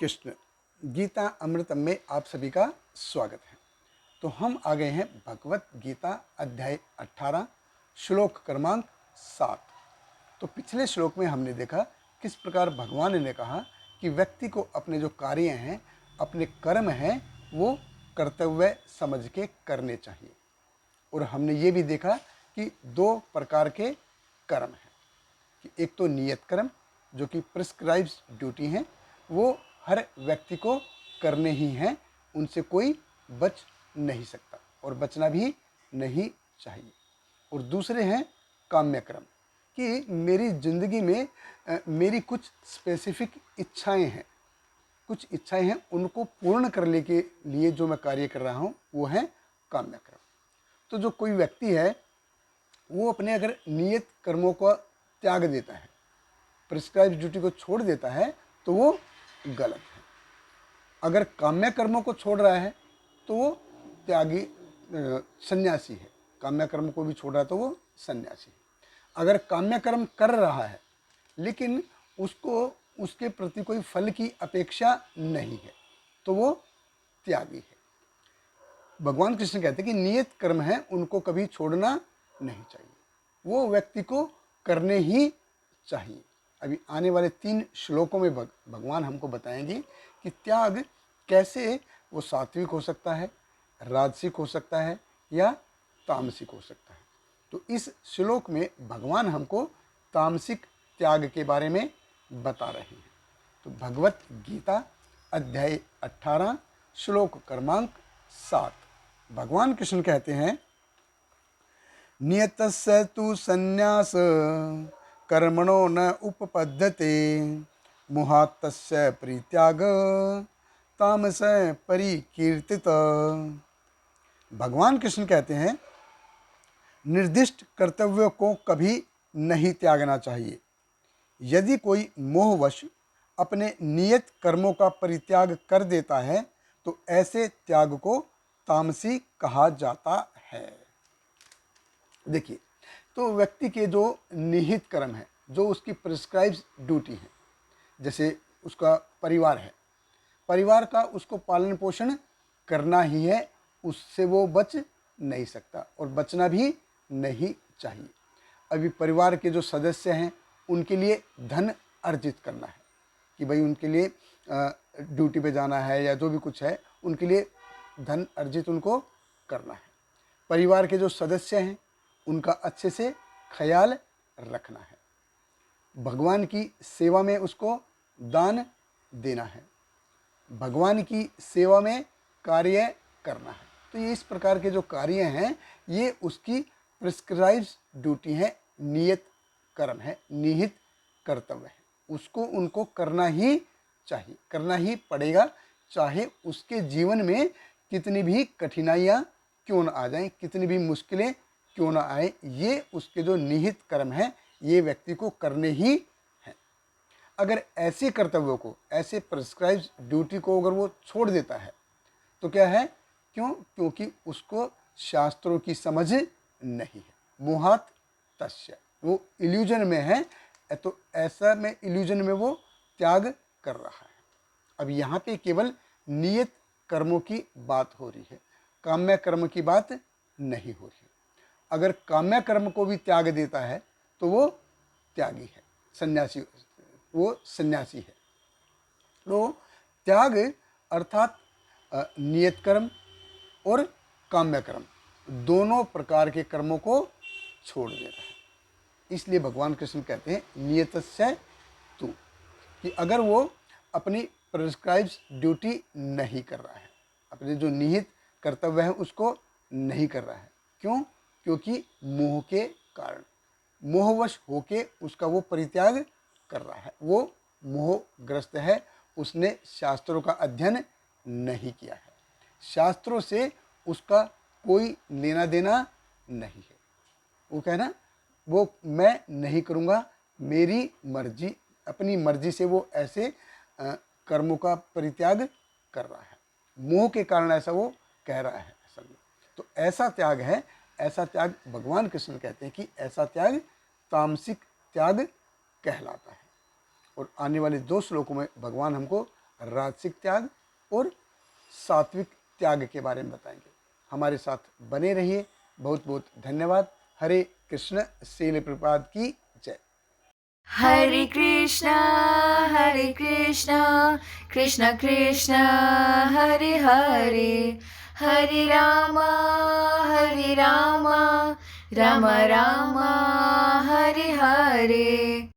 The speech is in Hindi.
कृष्ण, गीता अमृतम में आप सभी का स्वागत है। तो हम आ गए हैं भगवत गीता अध्याय 18 श्लोक क्रमांक 7। तो पिछले श्लोक में हमने देखा किस प्रकार भगवान ने कहा कि व्यक्ति को अपने जो कार्य हैं, अपने कर्म हैं, वो कर्तव्य समझ के करने चाहिए। और हमने ये भी देखा कि दो प्रकार के कर्म हैं, कि एक तो नियत कर्म जो कि प्रिस्क्राइब्ड ड्यूटी हैं, वो हर व्यक्ति को करने ही हैं, उनसे कोई बच नहीं सकता और बचना भी नहीं चाहिए। और दूसरे हैं काम्य कर्म, कि मेरी ज़िंदगी में मेरी कुछ स्पेसिफिक इच्छाएं हैं, कुछ इच्छाएं हैं, उनको पूर्ण करने के लिए जो मैं कार्य कर रहा हूँ वो है काम्य कर्म। तो जो कोई व्यक्ति है वो अपने अगर नियत कर्मों को त्याग देता है, प्रिस्क्राइब ड्यूटी को छोड़ देता है, तो वो गलत है। अगर काम्य कर्मों को छोड़ रहा है तो वो त्यागी सन्यासी है। काम्य कर्म को भी छोड़ रहा है तो वो सन्यासी है। अगर काम्य कर्म कर रहा है लेकिन उसको उसके प्रति कोई फल की अपेक्षा नहीं है, तो वो त्यागी है। भगवान कृष्ण कहते हैं कि नियत कर्म है उनको कभी छोड़ना नहीं चाहिए, वो व्यक्ति को करने ही चाहिए। अभी आने वाले 3 श्लोकों में भगवान हमको बताएंगे कि त्याग कैसे वो सात्विक हो सकता है, राजसिक हो सकता है या तामसिक हो सकता है। तो इस श्लोक में भगवान हमको तामसिक त्याग के बारे में बता रहे हैं। तो भगवत गीता अध्याय 18 श्लोक क्रमांक 7, भगवान कृष्ण कहते हैं, नियतस्य तु संन्यास कर्मणो न उपपद्यते मुहात्तस्य परित्याग तामस परिकीर्तित। भगवान कृष्ण कहते हैं, निर्दिष्ट कर्तव्यों को कभी नहीं त्यागना चाहिए। यदि कोई मोहवश अपने नियत कर्मों का परित्याग कर देता है तो ऐसे त्याग को तामसी कहा जाता है। देखिए, तो व्यक्ति के जो निहित कर्म है, जो उसकी प्रिस्क्राइब्ड ड्यूटी है, जैसे उसका परिवार है, परिवार का उसको पालन पोषण करना ही है, उससे वो बच नहीं सकता और बचना भी नहीं चाहिए। अभी परिवार के जो सदस्य हैं उनके लिए धन अर्जित करना है, कि भाई उनके लिए ड्यूटी पे जाना है या जो भी कुछ है, उनके लिए धन अर्जित उनको करना है। परिवार के जो सदस्य हैं उनका अच्छे से ख्याल रखना है। भगवान की सेवा में उसको दान देना है, भगवान की सेवा में कार्य करना है। तो ये इस प्रकार के जो कार्य हैं ये उसकी प्रिस्क्राइब्ड ड्यूटी है, नियत कर्म है, निहित कर्तव्य है, उसको उनको करना ही चाहिए, करना ही पड़ेगा, चाहे उसके जीवन में कितनी भी कठिनाइयाँ क्यों न आ जाएं, कितनी भी मुश्किलें क्यों ना आए, ये उसके जो निहित कर्म है ये व्यक्ति को करने ही हैं। अगर ऐसे कर्तव्यों को, ऐसे प्रिस्क्राइब्ड ड्यूटी को अगर वो छोड़ देता है तो क्या है, क्योंकि उसको शास्त्रों की समझ नहीं है। मोहात तस्य, वो इल्यूजन में है, तो ऐसा में इल्यूजन में वो त्याग कर रहा है। अब यहाँ पे केवल नियत कर्मों की बात हो रही है, काम्य कर्म की बात नहीं हो रही। अगर काम्य कर्म को भी त्याग देता है तो वो त्यागी है, सन्यासी, वो सन्यासी है। तो त्याग अर्थात नियत कर्म और काम्य कर्म दोनों प्रकार के कर्मों को छोड़ देता है। इसलिए भगवान कृष्ण कहते हैं नियतस्य तु, कि अगर वो अपनी प्रिस्क्राइब्ड ड्यूटी नहीं कर रहा है, अपने जो निहित कर्तव्य है उसको नहीं कर रहा है, क्यों? क्योंकि मोह के कारण, मोहवश होके उसका वो परित्याग कर रहा है, वो मोहग्रस्त है, उसने शास्त्रों का अध्ययन नहीं किया है, शास्त्रों से उसका कोई लेना देना नहीं है। वो कहना वो मैं नहीं करूँगा, मेरी मर्जी, अपनी मर्जी से वो ऐसे कर्मों का परित्याग कर रहा है, मोह के कारण ऐसा वो कह रहा है असल में। तो ऐसा त्याग है, ऐसा त्याग भगवान कृष्ण कहते हैं कि ऐसा त्याग तामसिक त्याग कहलाता है। और आने वाले 2 श्लोकों में भगवान हमको राजसिक त्याग और सात्विक त्याग के बारे में बताएंगे। हमारे साथ बने रहिए। बहुत बहुत धन्यवाद। हरे कृष्ण। श्रील प्रभुपाद की जय। Hare Krishna, Krishna Krishna, Hare Hare, Hare Rama, Rama Rama, Hare Hare.